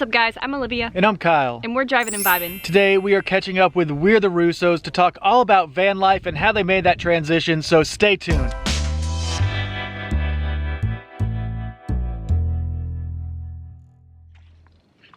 What's up guys, I'm Olivia. And I'm Kyle. And we're Drivin and Vibin. Today we are catching up with We're the Russos to talk all about van life and how they made that transition, so stay tuned.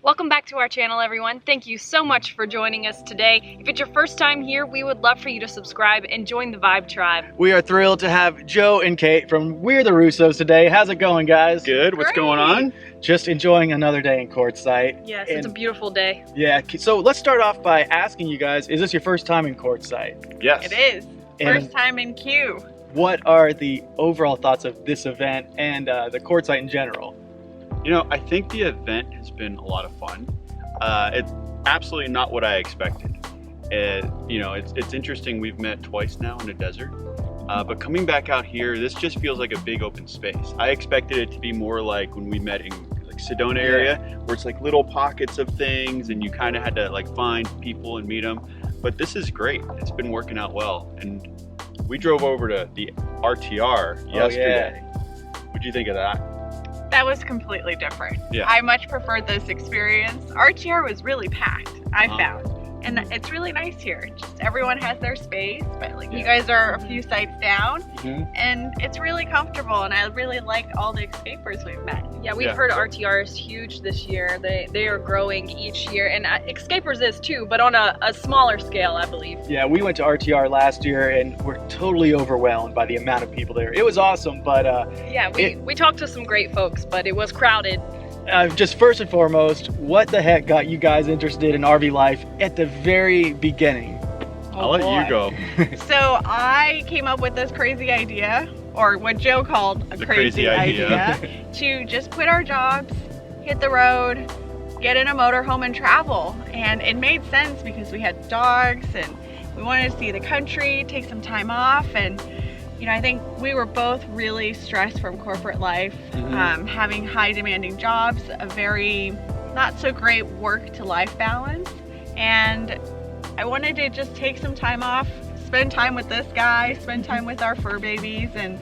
Welcome back to our channel, everyone. Thank you so much for joining us today. If it's your first time here, we would love for you to subscribe and join the Vibe Tribe. We are thrilled to have Joe and Kate from We're the Russos today. How's it going, guys? Good. What's going on? Just enjoying another day in Quartzsite. Yes, it's a beautiful day. Yeah, so let's start off by asking you guys, is this your first time in Quartzsite? Yes. It is. And First time in Q. what are the overall thoughts of this event and the Quartzsite in general? You know, I think the event has been a lot of fun. It's absolutely not what I expected. It's interesting. We've met twice now in the desert, but coming back out here, this just feels like a big open space. I expected it to be more like when we met in like Sedona area, where it's like little pockets of things, and you kind of had to like find people and meet them. But this is great. It's been working out well, and we drove over to the RTR yesterday. What'd you think of that? That was completely different. Yeah. I much preferred this experience. RTR was really packed, I found. And it's really nice here. Just everyone has their space, but like you guys are a few sites down, and it's really comfortable, and I really like all the escapers we've met. Yeah, we've heard RTR is huge this year. They are growing each year, and Escapers is too, but on a smaller scale, I believe. Yeah, we went to RTR last year and we're totally overwhelmed by the amount of people there. It was awesome, but yeah, we talked to some great folks, but it was crowded. just first and foremost, what the heck got you guys interested in RV life at the very beginning? I'll let you go. So I came up with this crazy idea, or what Joe called a crazy idea, to just quit our jobs, hit the road, get in a motorhome and travel. And it made sense because we had dogs and we wanted to see the country, take some time off, and you know, I think we were both really stressed from corporate life, having high demanding jobs, a very not so great work to life balance. And I wanted to just take some time off, spend time with this guy, spend time with our fur babies, and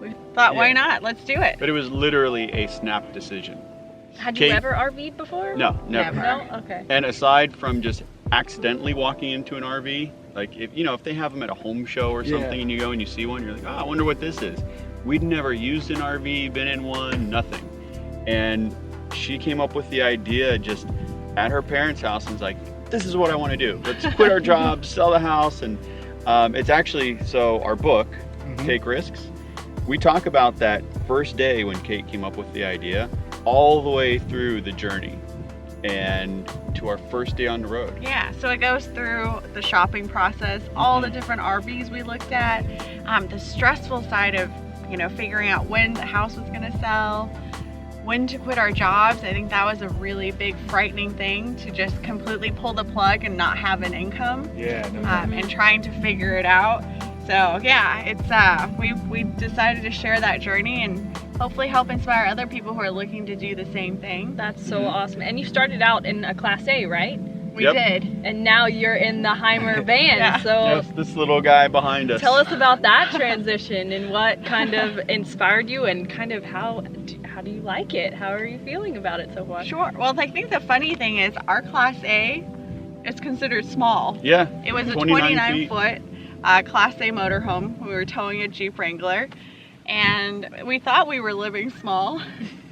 we thought, why not? Let's do it. But it was literally a snap decision. Had you ever RV'd before? No, never. No? Okay. And aside from just accidentally walking into an RV, like if they have them at a home show or something and you go and you see one, you're like, oh, I wonder what this is. We'd never used an RV, been in one, nothing. And she came up with the idea just at her parents' house and was like, this is what I want to do. Let's quit our jobs, sell the house. And it's actually, so our book, Take Risks, we talk about that first day when Kate came up with the idea all the way through the journey and to our first day on the road. Yeah, so it goes through the shopping process, all the different RVs we looked at, the stressful side of, figuring out when the house was gonna sell, when to quit our jobs. I think that was a really big frightening thing, to just completely pull the plug and not have an income. And trying to figure it out. So yeah, it's we decided to share that journey and hopefully help inspire other people who are looking to do the same thing. That's so awesome. And you started out in a Class A, right? We did. And now you're in the Heimer van. So yes, this little guy behind us. Tell us about that transition and what kind of inspired you, and kind of how do you like it? How are you feeling about it so far? Sure. Well, I think the funny thing is our Class A is considered small. Yeah. It was a 29-foot Class A motorhome. We were towing a Jeep Wrangler. And we thought we were living small,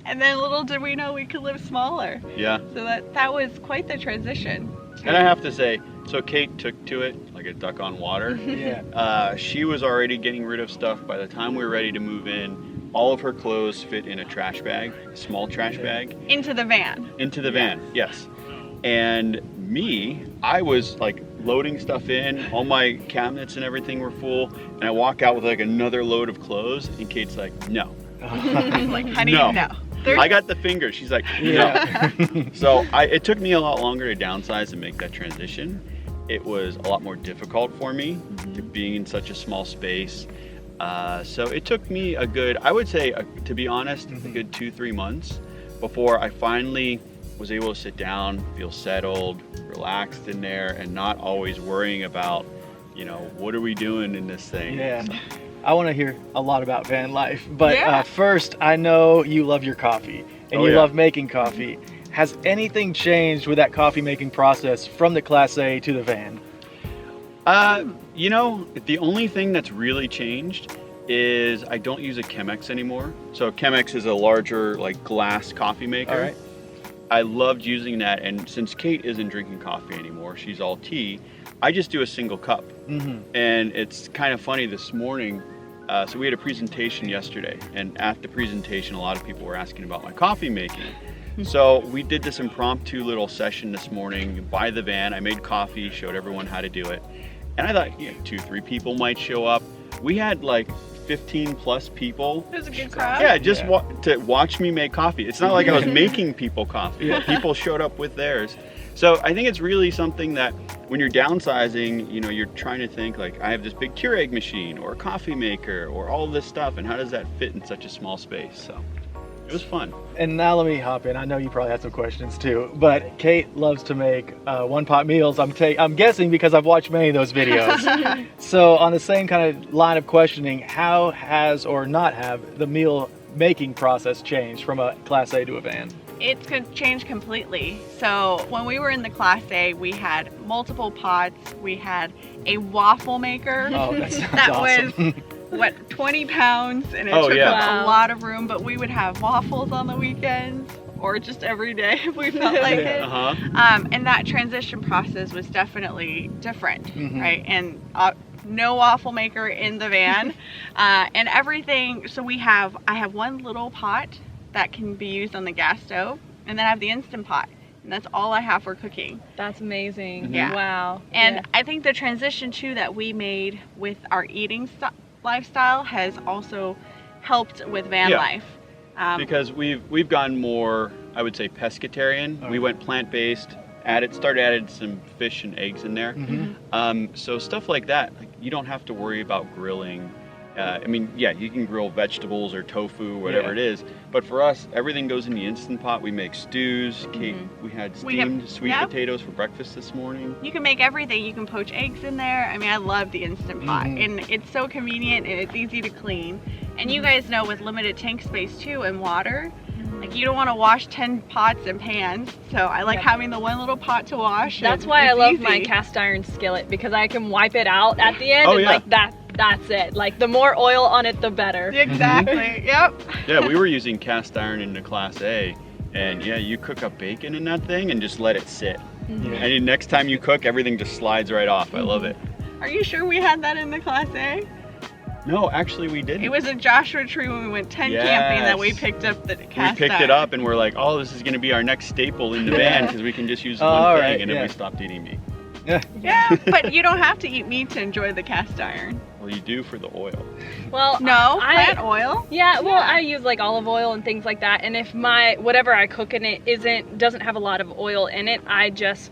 and then little did we know we could live smaller. Yeah. So that was quite the transition. And I have to say, so Kate took to it like a duck on water. She was already getting rid of stuff. By the time we were ready to move in, all of her clothes fit in a trash bag, a small trash bag. Into the van. Into the van, yes. And me, I was like loading stuff in, all my cabinets and everything were full, and I walk out with like another load of clothes, and Kate's like, no. Like, honey, no. I got the finger. She's like, no. So it took me a lot longer to downsize and make that transition. It was a lot more difficult for me to being in such a small space. So it took me a good, I would say, to be honest, a good 2-3 months before I finally was able to sit down, feel settled, relaxed in there, and not always worrying about, what are we doing in this thing? Yeah. I want to hear a lot about van life, but first, I know you love your coffee and you love making coffee. Has anything changed with that coffee making process from the Class A to the van? You know, the only thing that's really changed is I don't use a Chemex anymore. So Chemex is a larger like glass coffee maker. All right. I loved using that, and since Kate isn't drinking coffee anymore, she's all tea, I just do a single cup. And it's kind of funny this morning, so we had a presentation yesterday, and at the presentation a lot of people were asking about my coffee making. So we did this impromptu little session this morning by the van. I made coffee, showed everyone how to do it, and I thought 2-3 people might show up. We had like 15 plus people. It was a good crowd. Yeah, just to watch me make coffee. It's not like I was making people coffee. People showed up with theirs. So I think it's really something that when you're downsizing, you know, you're trying to think like, I have this big Keurig machine or a coffee maker or all this stuff, and how does that fit in such a small space? So it was fun. And now let me hop in. I know you probably have some questions too, but Kate loves to make one-pot meals. I'm guessing because I've watched many of those videos. So on the same kind of line of questioning, how has or not have the meal making process changed from a Class A to a van? It's changed completely. So when we were in the Class A, we had multiple pots. We had a waffle maker. Oh, that sounds that awesome. was 20 pounds, and it took up a lot of room, but we would have waffles on the weekends or just every day if we felt like it. And that transition process was definitely different, right? And no waffle maker in the van, and everything. So I have one little pot that can be used on the gas stove, and then I have the Instant Pot, and that's all I have for cooking. That's amazing. Yeah. Wow. And I think the transition too that we made with our eating lifestyle has also helped with van life. Because we've gone more, I would say, pescatarian. We went plant-based, started some fish and eggs in there. So stuff like that, like, you don't have to worry about grilling. I mean, yeah, you can grill vegetables or tofu, whatever it is. But for us, everything goes in the Instant Pot. We make stews. Kate, we had steamed sweet potatoes for breakfast this morning. You can make everything. You can poach eggs in there. I mean, I love the Instant Pot. And it's so convenient and it's easy to clean. And you guys know with limited tank space too and water, like you don't want to wash 10 pots and pans. So I like having the one little pot to wash. That's why I love my cast iron skillet, because I can wipe it out at the end and like that's it. Like the more oil on it, the better. Exactly. Yep. Yeah, we were using cast iron in the Class A, and yeah, you cook up bacon in that thing and just let it sit. And next time you cook, everything just slides right off. I love it. Are you sure we had that in the Class A? No, actually we didn't. It was a Joshua Tree when we went tent camping that we picked up the cast iron. We picked it up and we're like, oh, this is going to be our next staple in the van because we can just use one thing, and then we stopped eating meat. Yeah, but you don't have to eat meat to enjoy the cast iron. Well, you do for the oil. Well, no, plant oil. Yeah, well, I use like olive oil and things like that. And if whatever I cook in it doesn't have a lot of oil in it, I just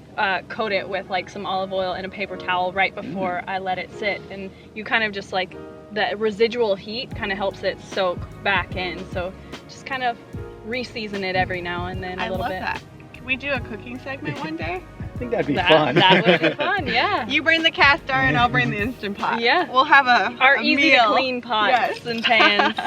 coat it with like some olive oil and a paper towel right before I let it sit. And you kind of just like, the residual heat kind of helps it soak back in. So just kind of re-season it every now and then a little bit. I love that. Can we do a cooking segment one day? I think that'd be fun. That would be fun, yeah. You bring the cast iron, I'll bring the Instant Pot. Yeah. We'll have our easy meal. to clean pots and pans.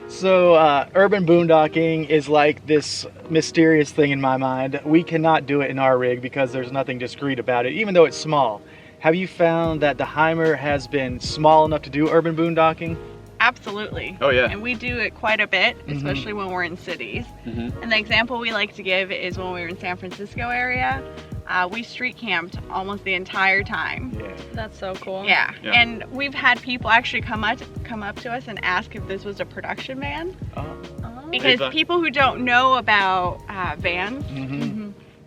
So urban boondocking is like this mysterious thing in my mind. We cannot do it in our rig because there's nothing discreet about it, even though it's small. Have you found that the Heimer has been small enough to do urban boondocking? Absolutely. Oh yeah. And we do it quite a bit, especially when we're in cities. And the example we like to give is when we were in San Francisco area. We street camped almost the entire time. Yeah. That's so cool. Yeah. And we've had people actually come up to us and ask if this was a production van. Because people who don't know about vans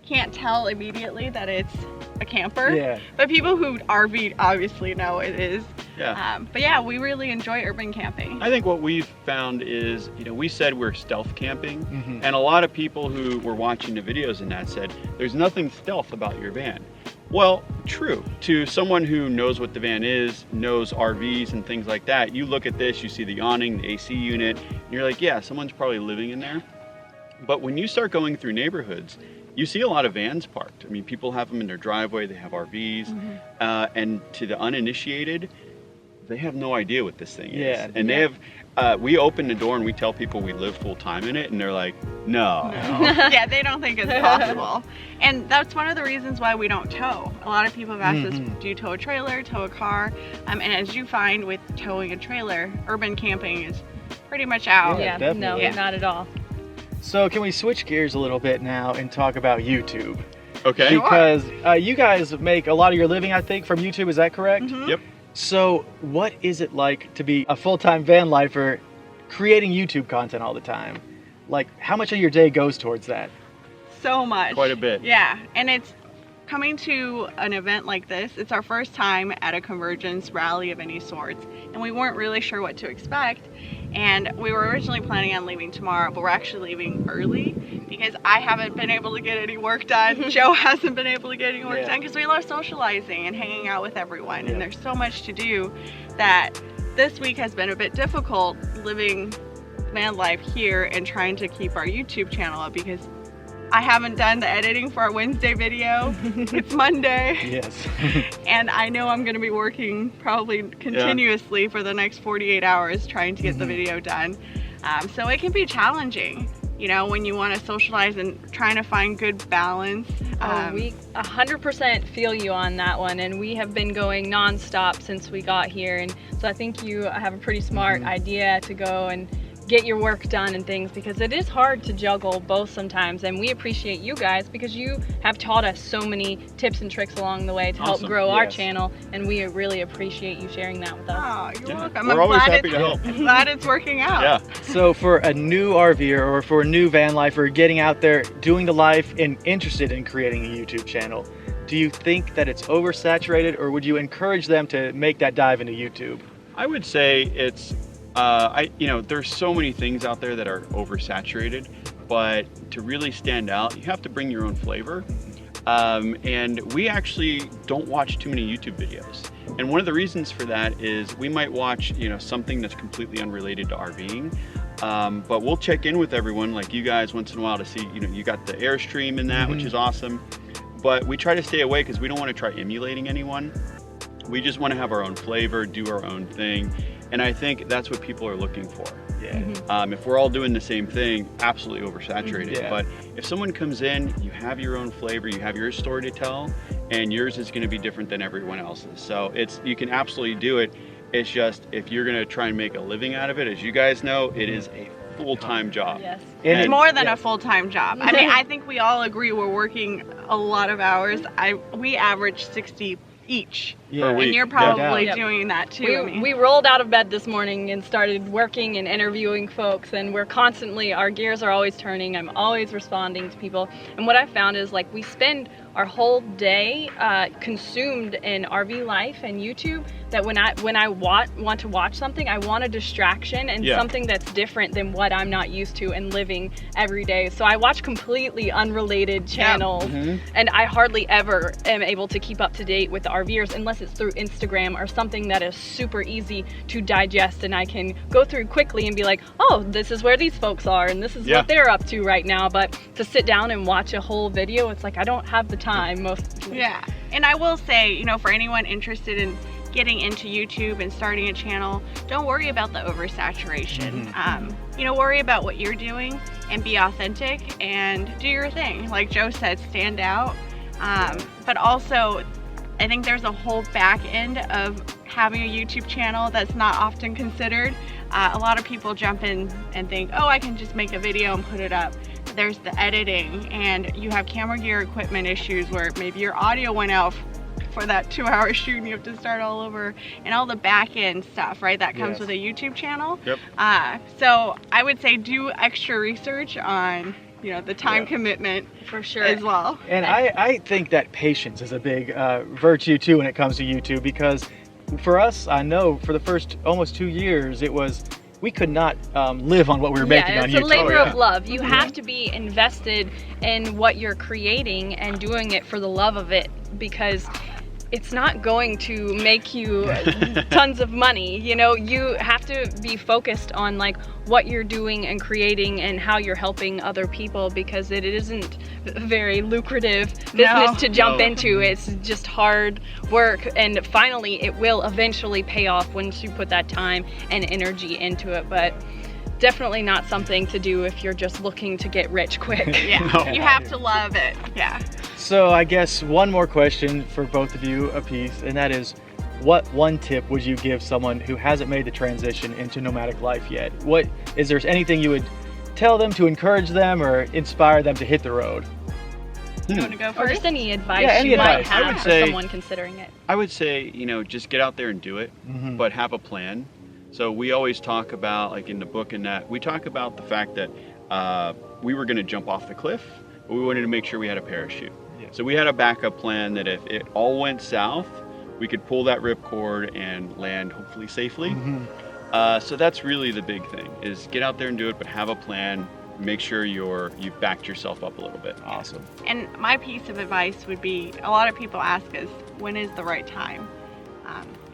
can't tell immediately that it's a camper. Yeah. But people who RV obviously know it is. Yeah. But yeah, we really enjoy urban camping. I think what we've found is, we said we're stealth camping, and a lot of people who were watching the videos and that said, there's nothing stealth about your van. Well, true. To someone who knows what the van is, knows RVs and things like that, you look at this, you see the awning, the AC unit, and you're like, yeah, someone's probably living in there. But when you start going through neighborhoods, you see a lot of vans parked. I mean, people have them in their driveway, they have RVs, and to the uninitiated, they have no idea what this thing is. And they have, we open the door and we tell people we live full time in it, and they're like, no. Yeah, they don't think it's possible. And that's one of the reasons why we don't tow. A lot of people have asked us, do you tow a trailer, tow a car? And as you find with towing a trailer, urban camping is pretty much out. Yeah, definitely. no, not at all. So can we switch gears a little bit now and talk about YouTube? Okay. Because you guys make a lot of your living, I think, from YouTube, is that correct? Yep. So what is it like to be a full-time van lifer creating YouTube content all the time? Like, how much of your day goes towards that? So much. Quite a bit. Yeah, and it's coming to an event like this. It's our first time at a convergence rally of any sorts, and we weren't really sure what to expect. And we were originally planning on leaving tomorrow, but we're actually leaving early because I haven't been able to get any work done. Joe hasn't been able to get any work done because we love socializing and hanging out with everyone. And there's so much to do that this week has been a bit difficult living van life here and trying to keep our YouTube channel up because I haven't done the editing for our Wednesday video. It's Monday. Yes. And I know I'm going to be working probably continuously for the next 48 hours trying to get the video done. So it can be challenging, you know, when you want to socialize and trying to find good balance. We 100% feel you on that one, and we have been going non-stop since we got here, and so I think you have a pretty smart idea to go and get your work done and things, because it is hard to juggle both sometimes, and we appreciate you guys because you have taught us so many tips and tricks along the way to help grow our channel, and we really appreciate you sharing that with us. Oh, you're welcome. We're always happy to help. I'm glad it's working out. Yeah. So for a new RVer or for a new van lifer getting out there, doing the life and interested in creating a YouTube channel, do you think that it's oversaturated, or would you encourage them to make that dive into YouTube? I would say it's there's so many things out there that are oversaturated, but to really stand out, you have to bring your own flavor. And we actually don't watch too many YouTube videos. And one of the reasons for that is we might watch, something that's completely unrelated to RVing. But we'll check in with everyone, like you guys, once in a while to see, you got the Airstream in that, which is awesome. But we try to stay away because we don't want to try emulating anyone. We just want to have our own flavor, do our own thing. And I think that's what people are looking for. Yeah. If we're all doing the same thing, absolutely oversaturated. Yeah. But if someone comes in, you have your own flavor, you have your story to tell, and yours is going to be different than everyone else's. So you can absolutely do it. It's just, if you're going to try and make a living out of it, as you guys know, it is a full-time job. Yes. It's more than a full-time job. I mean, I think we all agree we're working a lot of hours. We average 60 each. Yeah. And you're probably doing that too. We rolled out of bed this morning and started working and interviewing folks, and we're constantly, our gears are always turning. I'm always responding to people. And what I found is, like, we spend our whole day consumed in RV life and YouTube, that when I want to watch something, I want a distraction and something that's different than what I'm not used to and living every day. So I watch completely unrelated channels, and I hardly ever am able to keep up to date with the RVers unless it's through Instagram or something that is super easy to digest, and I can go through quickly and be like, oh, this is where these folks are and this is what they're up to right now. But to sit down and watch a whole video, it's like I don't have the time most. Yeah. And I will say, for anyone interested in getting into YouTube and starting a channel, don't worry about the oversaturation. Worry about what you're doing and be authentic and do your thing. Like Joe said, stand out. But also, I think there's a whole back end of having a YouTube channel that's not often considered. A lot of people jump in and think, oh, I can just make a video and put it up. There's the editing, and you have camera gear equipment issues where maybe your audio went out for that 2-hour shoot and you have to start all over, and all the back end stuff, right? That comes with a YouTube channel. Yep. So I would say do extra research on the time commitment for sure as well. And I think that patience is a big virtue too when it comes to YouTube, because for us, I know for the first almost 2 years, we could not live on what we were making on YouTube. It's a labor of love. You have to be invested in what you're creating and doing it for the love of it, because it's not going to make you tons of money. You know, you have to be focused on like what you're doing and creating and how you're helping other people, because it isn't a very lucrative business to jump into. It's just hard work, and finally it will eventually pay off once you put that time and energy into it. But definitely not something to do if you're just looking to get rich quick. Yeah, you have to love it. Yeah. So I guess one more question for both of you apiece, and that is, what one tip would you give someone who hasn't made the transition into nomadic life yet? What is there anything you would tell them to encourage them or inspire them to hit the road? You want to go Or first? just any advice any you might advice. I have would for say- someone considering it. I would say, you know, just get out there and do it, but have a plan. So we always talk about, like in the book and that, we talk about the fact that we were going to jump off the cliff, but we wanted to make sure we had a parachute. Yeah. So we had a backup plan that if it all went south, we could pull that ripcord and land hopefully safely. So that's really the big thing, is get out there and do it, but have a plan. Make sure you've backed yourself up a little bit. Awesome. And my piece of advice would be, a lot of people ask us, when is the right time?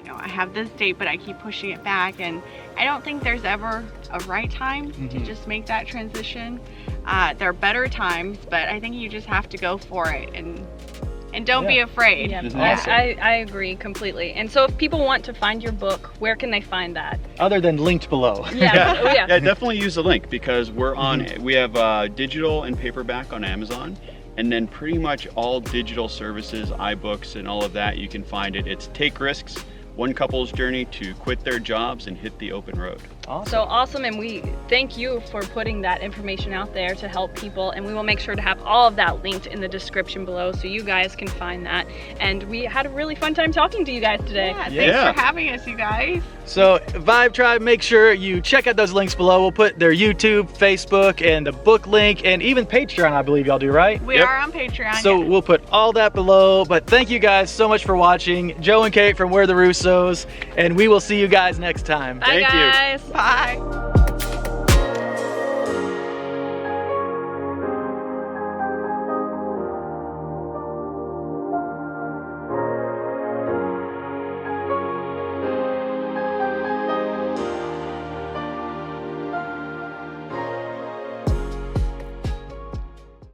You know, I have this date, but I keep pushing it back, and I don't think there's ever a right time to just make that transition. There are better times, but I think you just have to go for it, and don't be afraid. Yeah, Awesome. I agree completely. And so if people want to find your book, where can they find that? Other than linked below. Yeah. Oh, yeah. Yeah, definitely use the link, because we're on, we have digital and paperback on Amazon, and then pretty much all digital services, iBooks and all of that, you can find it. It's Take Risks, One Couple's Journey to Quit Their Jobs and Hit the Open Road. Awesome. So awesome, and we thank you for putting that information out there to help people, and we will make sure to have all of that linked in the description below so you guys can find that. And we had a really fun time talking to you guys today. Yeah, Yeah. thanks for having us, you guys. So Vibe Tribe, make sure you check out those links below. We'll put their YouTube, Facebook, and the book link, and even Patreon, I believe y'all do, right? We Yep. are on Patreon. So yes. we'll put all that below. But thank you guys so much for watching. Joe and Kate from We're the Russos, and we will see you guys next time. Bye, Thank you. guys. Bye.